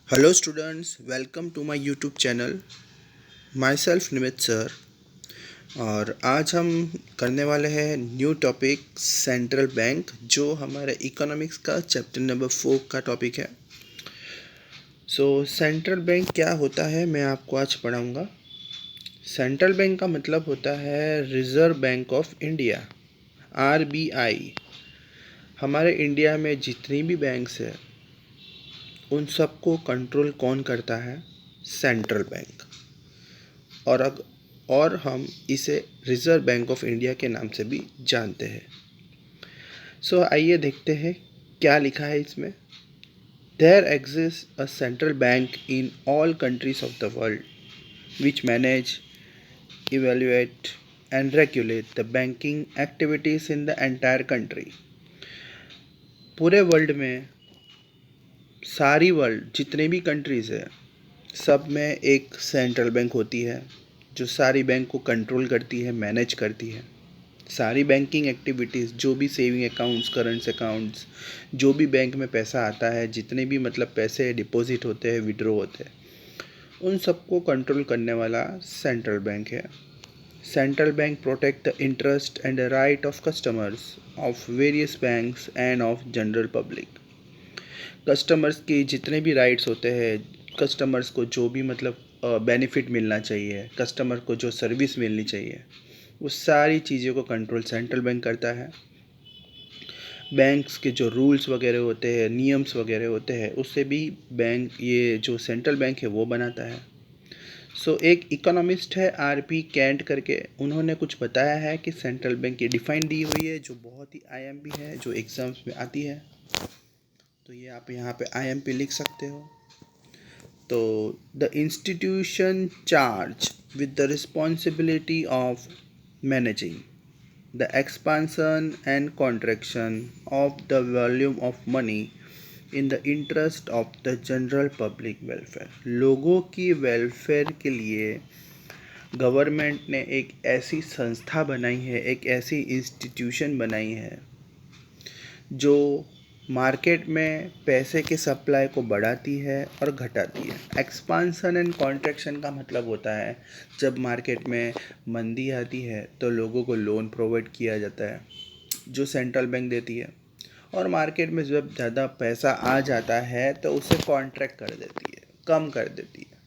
Hello students, welcome to my YouTube channel. Myself Nimit sir. और आज हम करने वाले हैं न्यू टॉपिक सेंट्रल बैंक, जो हमारे इकोनॉमिक्स का चैप्टर नंबर 4 का टॉपिक है। सेंट्रल बैंक क्या होता है मैं आपको आज पढ़ाऊँगा। सेंट्रल बैंक का मतलब होता है reserve bank of India, RBI। हमारे इंडिया में जितनी भी बैंक्स है उन सबको कंट्रोल कौन करता है? Central bank. और हम इसे रिज़र्व बैंक ऑफ इंडिया के नाम से भी जानते हैं। आइए देखते हैं क्या लिखा है इसमें। There exist a central bank in all countries of the world which manage, evaluate and regulate the banking activities in the entire country. पूरे वर्ल्ड में, सारी वर्ल्ड जितने भी कंट्रीज़ है, सब में एक सेंट्रल बैंक होती है जो सारी बैंक को कंट्रोल करती है, मैनेज करती है। सारी बैंकिंग एक्टिविटीज़, जो भी सेविंग अकाउंट्स, करंट अकाउंट्स, जो भी बैंक में पैसा आता है, जितने भी मतलब पैसे डिपॉजिट होते हैं, विड्रॉ होते हैं, उन सबको कंट्रोल करने वाला सेंट्रल बैंक है। Central bank protect the interest and the right of customers of various banks end of general public. Customers की जितने भी राइट्स होते हैं, कस्टमर्स को जो भी मतलब बेनिफिट मिलना चाहिए, कस्टमर को जो सर्विस मिलनी चाहिए, उस सारी चीज़ों को कंट्रोल सेंट्रल बैंक करता है। बैंक्स के जो रूल्स वगैरह होते हैं, नियम्स वगैरह होते हैं, उससे भी बैंक, ये जो सेंट्रल बैंक है वो बनाता है। एक इकोनॉमिस्ट है RP कैंट करके, उन्होंने कुछ बताया है कि सेंट्रल बैंक की डिफाइन दी हुई है, जो बहुत ही IMP है, जो एग्ज़ाम्स में आती है। तो ये आप यहाँ पे IMP लिख सकते हो। तो the institution charge with the responsibility of managing the expansion and contraction of the volume of money in the interest of the general public welfare। लोगों की वेलफेयर के लिए गवर्नमेंट ने एक ऐसी संस्था बनाई है, एक ऐसी इंस्टीट्यूशन बनाई है जो मार्केट में पैसे के सप्लाई को बढ़ाती है और घटाती है। एक्सपांसन एंड कॉन्ट्रैक्शन का मतलब होता है, जब मार्केट में मंदी आती है तो लोगों को लोन प्रोवाइड किया जाता है जो सेंट्रल बैंक देती है, और मार्केट में जब ज़्यादा पैसा आ जाता है तो उसे कॉन्ट्रैक्ट कर देती है, कम कर देती है।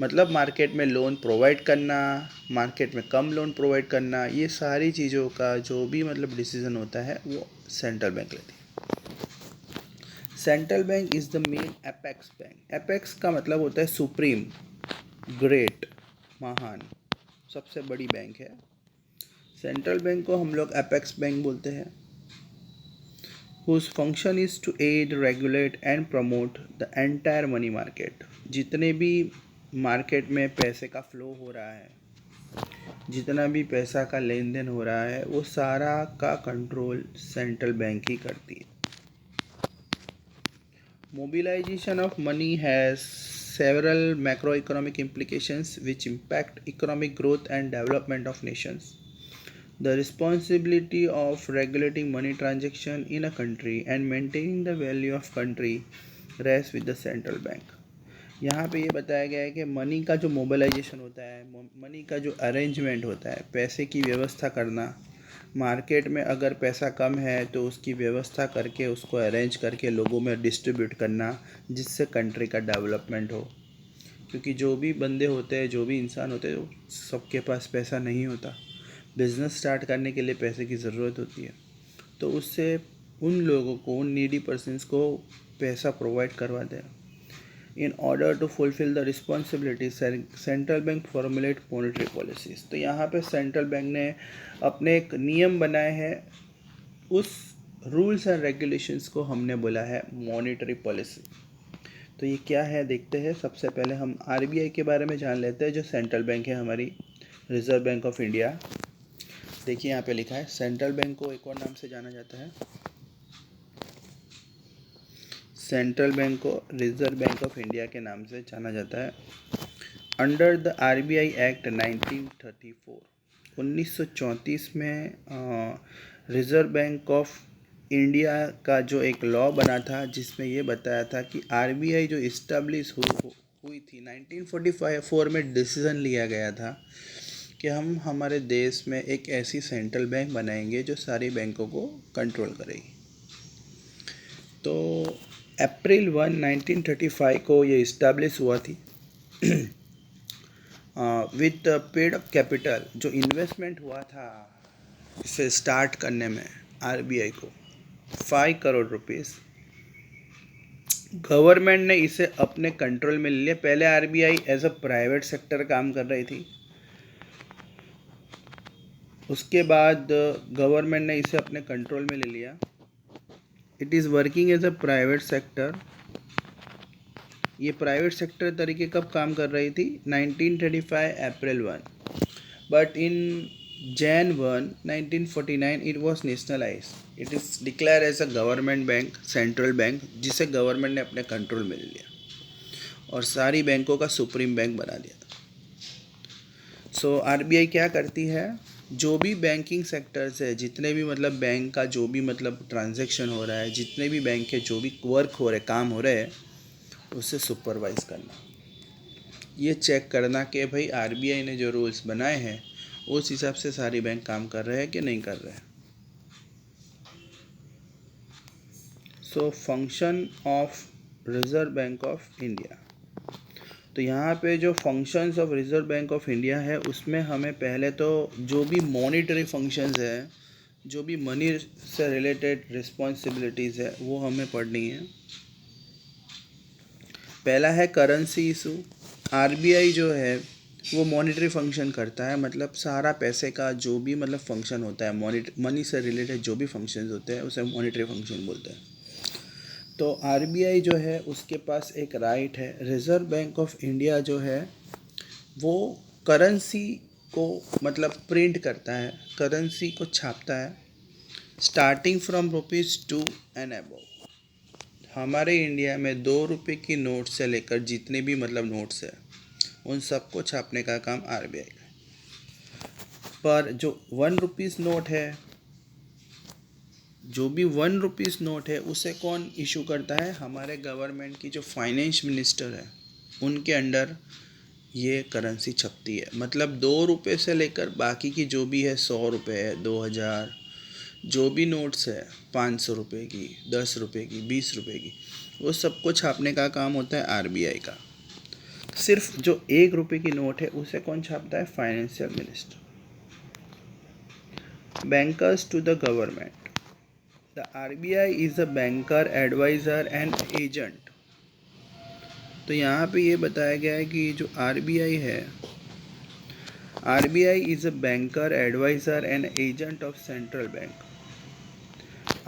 मतलब मार्केट में लोन प्रोवाइड करना, मार्केट में कम लोन प्रोवाइड करना, ये सारी चीज़ों का जो भी मतलब डिसीज़न होता है वो सेंट्रल बैंक लेती है। Central bank is the main apex bank. Apex का मतलब होता है सुप्रीम, ग्रेट, महान, सबसे बड़ी बैंक है। सेंट्रल बैंक को हम लोग एपेक्स बैंक बोलते हैं। whose function is to aid, regulate and promote the entire money market। जितने भी मार्केट में पैसे का फ्लो हो रहा है, जितना भी पैसा का लेन देन हो रहा है, वो सारा का कंट्रोल सेंट्रल बैंक ही करती है। Mobilization of money has several macroeconomic implications which impact economic growth and development of nations। The responsibility of regulating money transaction in a country and maintaining the value of country rests with the central bank। यहाँ पे ये बताया गया है कि money का जो mobilisation होता है, मनी का जो अरेंजमेंट होता है, पैसे की व्यवस्था करना, मार्केट में अगर पैसा कम है तो उसकी व्यवस्था करके उसको अरेंज करके लोगों में डिस्ट्रीब्यूट करना, जिससे कंट्री का डेवलपमेंट हो। क्योंकि जो भी बंदे होते हैं, जो भी इंसान होते हैं, सबके पास पैसा नहीं होता। बिज़नेस स्टार्ट करने के लिए पैसे की ज़रूरत होती है, तो उससे उन लोगों को, उन नीडी पर्सन्स को पैसा प्रोवाइड करवाते हैं। In order to fulfil the responsibility central bank formulate monetary policies. तो यहाँ पे सेंट्रल बैंक ने अपने एक नियम बनाए हैं, उस रूल्स एंड रेगुलेशंस को हमने बोला है मॉनेटरी पॉलिसी। तो ये क्या है देखते हैं। सबसे पहले हम RBI के बारे में जान लेते हैं, जो सेंट्रल बैंक है हमारी, रिज़र्व बैंक ऑफ इंडिया। देखिए यहाँ पे लिखा है, सेंट्रल बैंक को एक और नाम से जाना जाता है, सेंट्रल बैंक को रिज़र्व बैंक ऑफ इंडिया के नाम से जाना जाता है। अंडर द RBI एक्ट 1934, 1934 में रिज़र्व बैंक ऑफ इंडिया का जो एक लॉ बना था जिसमें ये बताया था कि आरबीआई जो इस्टेब्लिश हुई थी 1944 में डिसीज़न लिया गया था कि हम हमारे देश में एक ऐसी सेंट्रल बैंक बनाएंगे जो सारी बैंकों को कंट्रोल करेगी। तो अप्रैल 1935 को ये इस्टेब्लिश हुआ थी विथ पेड अप कैपिटल। जो इन्वेस्टमेंट हुआ था इसे स्टार्ट करने में आरबीआई को 5 करोड़ रुपीस। गवर्नमेंट ने इसे अपने कंट्रोल में ले लिया। पहले RBI as a private sector काम कर रही थी, उसके बाद गवर्नमेंट ने इसे अपने कंट्रोल में ले लिया। It is working as a private sector. ये प्राइवेट सेक्टर तरीके कब काम कर रही थी? 1935 April 1, but in Jan 1, 1949 it was nationalized. It is declared as a government bank, central bank, जिसे गवर्नमेंट ने अपने कंट्रोल में ले लिया और सारी बैंकों का सुप्रीम बैंक बना दिया। सो आरबीआई क्या करती है, जो भी बैंकिंग सेक्टर्स है, जितने भी मतलब बैंक का जो भी मतलब ट्रांजैक्शन हो रहा है, जितने भी बैंक के जो भी वर्क हो रहे, काम हो रहे हैं, उसे सुपरवाइज करना, ये चेक करना कि भाई आरबीआई ने जो रूल्स बनाए हैं उस हिसाब से सारी बैंक काम कर रहे हैं कि नहीं कर रहे हैं। So function of reserve bank of India. तो यहाँ पे जो functions of reserve bank of India है उसमें हमें पहले तो जो भी मॉनिटरी फंक्शंस है, जो भी मनी से रिलेटेड रिस्पॉन्सिबिलिटीज़ है वो हमें पढ़नी है। पहला है करेंसी इशू। आरबीआई जो है वो मॉनिटरी फंक्शन करता है, मतलब सारा पैसे का जो भी मतलब फंक्शन होता है, मनी से रिलेटेड जो भी फंक्शंस होते हैं उसे मॉनिटरी फंक्शन बोलते हैं। तो आरबीआई जो है उसके पास एक राइट है, रिज़र्व बैंक ऑफ इंडिया जो है वो करेंसी को मतलब प्रिंट करता है, करेंसी को छापता है, स्टार्टिंग फ्रॉम ₹2 एंड अबव। हमारे इंडिया में 2 रुपये की नोट से लेकर जितने भी मतलब नोट्स है उन सबको छापने का काम आरबीआई का है। पर जो 1 रुपीस नोट है, जो भी 1 रुपीस नोट है उसे कौन इशू करता है? हमारे गवर्नमेंट की जो फाइनेंस मिनिस्टर है उनके अंडर ये करेंसी छपती है। मतलब 2 रुपये से लेकर बाकी की जो भी है, 100 रुपये है, 2000, जो भी नोट्स है, 500 रुपये की, 10 रुपये की, 20 रुपये की, वो सबको छापने का काम होता है आरबीआई का। सिर्फ जो 1 रुपये की नोट है उसे कौन छापता है? Financial minister. Bankers to the government. The RBI is a banker, adviser and agent. तो यहाँ पे ये बताया गया है कि जो आरबीआई है, RBI is a banker, adviser and agent of central bank.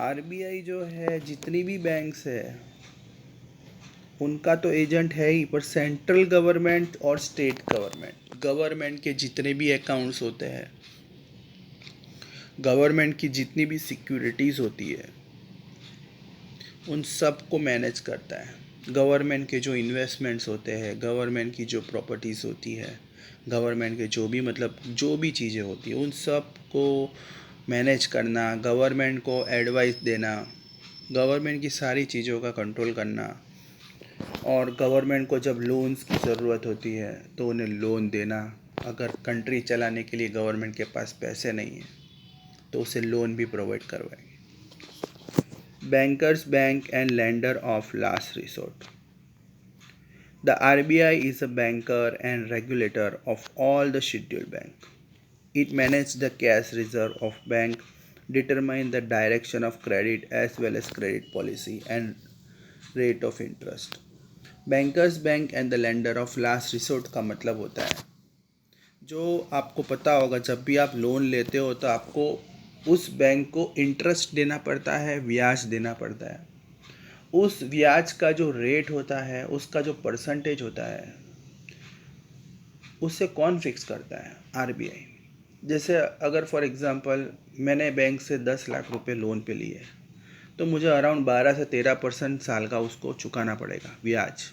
RBI जो है जितनी भी बैंक्स है उनका तो एजेंट है ही, पर सेंट्रल गवर्नमेंट और स्टेट गवर्नमेंट के जितने भी अकाउंट्स होते हैं, गवर्नमेंट की जितनी भी सिक्योरिटीज़ होती है उन सब को मैनेज करता है। गवर्नमेंट के जो इन्वेस्टमेंट्स होते हैं, गवर्नमेंट की जो प्रॉपर्टीज़ होती है, गवर्नमेंट के जो भी मतलब जो भी चीज़ें होती हैं उन सब को मैनेज करना, गवर्नमेंट को एडवाइस देना, गवर्नमेंट की सारी चीज़ों का कंट्रोल करना, और गवर्नमेंट को जब लोन्स की ज़रूरत होती है तो उन्हें लोन देना। अगर कंट्री चलाने के लिए गवर्नमेंट के पास पैसे नहीं है तो उसे लोन भी प्रोवाइड करवाएंगे। Bankers bank and lender of last resort. The RBI is a banker and regulator of all the scheduled bank. It manages the cash reserve of bank, determine the direction of credit as well as credit policy and rate of interest. Bankers bank and the lender of last resort का मतलब होता है, जो आपको पता होगा जब भी आप लोन लेते हो तो आपको उस बैंक को इंटरेस्ट देना पड़ता है, ब्याज देना पड़ता है। उस ब्याज का जो रेट होता है, उसका जो परसेंटेज होता है, उसे कौन फिक्स करता है? आरबीआई। जैसे अगर फॉर एग्ज़ाम्पल मैंने बैंक से 10 लाख रुपए लोन पे लिए तो मुझे अराउंड 12 से 13% साल का उसको चुकाना पड़ेगा ब्याज।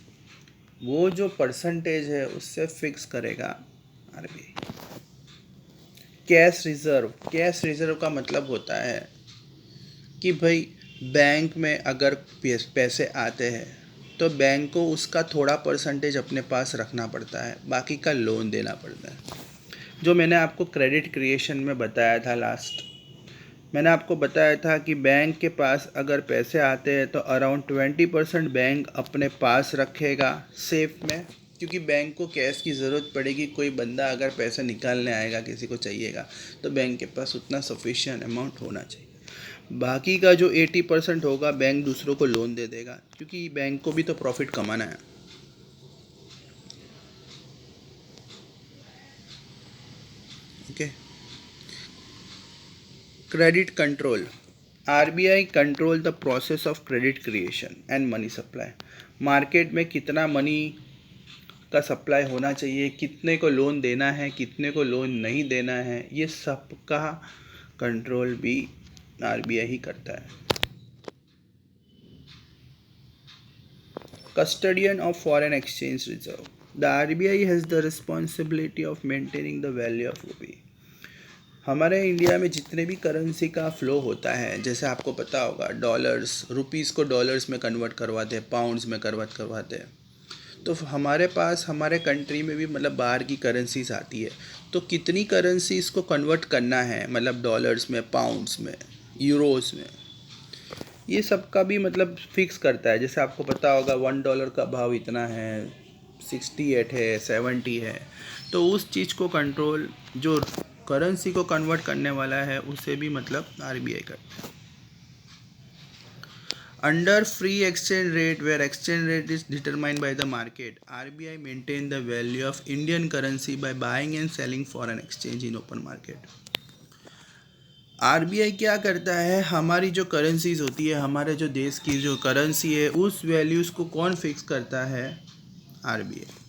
वो जो परसेंटेज है उससे फिक्स करेगा आरबीआई। कैश रिज़र्व का मतलब होता है कि भाई बैंक में अगर पैसे आते हैं तो बैंक को उसका थोड़ा परसेंटेज अपने पास रखना पड़ता है, बाकी का लोन देना पड़ता है। जो मैंने आपको क्रेडिट क्रिएशन में बताया था लास्ट, मैंने आपको बताया था कि बैंक के पास अगर पैसे आते हैं तो अराउंड 20% बैंक अपने पास रखेगा सेफ में, क्योंकि बैंक को कैश की ज़रूरत पड़ेगी। कोई बंदा अगर पैसे निकालने आएगा, किसी को चाहिएगा, तो बैंक के पास उतना सफिशिएंट अमाउंट होना चाहिए। बाकी का जो 80% होगा बैंक दूसरों को लोन दे देगा, क्योंकि बैंक को भी तो प्रॉफिट कमाना है। Okay. Credit control. RBI control the process of credit creation and money supply. Market में कितना मनी का सप्लाई होना चाहिए, कितने को लोन देना है, कितने को लोन नहीं देना है, ये सब का कंट्रोल भी आरबीआई ही करता है। Custodian of foreign exchange reserve. The RBI has the responsibility of maintaining the value of rupee. हमारे इंडिया में जितने भी करेंसी का फ्लो होता है, जैसे आपको पता होगा डॉलर्स, रुपीज़ को डॉलर्स में कन्वर्ट करवाते हैं, पाउंड्स में कन्वर्ट करवाते हैं, तो हमारे पास हमारे कंट्री में भी मतलब बाहर की करेंसीज आती है, तो कितनी करेंसीज को कन्वर्ट करना है, मतलब डॉलर्स में, पाउंड्स में, यूरोस में, ये सब का भी मतलब फिक्स करता है। जैसे आपको पता होगा $1 का भाव इतना है, 68 है, 70 है, तो उस चीज़ को कंट्रोल जो करेंसी को कन्वर्ट करने वाला है उसे भी मतलब आरबीआई करता है। Under free exchange rate, where exchange rate is determined by the market, RBI maintain the value of Indian currency by buying and selling foreign exchange in open market. RBI क्या करता है, हमारी जो करेंसीज होती है, हमारे जो देश की जो करेंसी है, उस वैल्यूज़ को कौन फिक्स करता है? आरबीआई।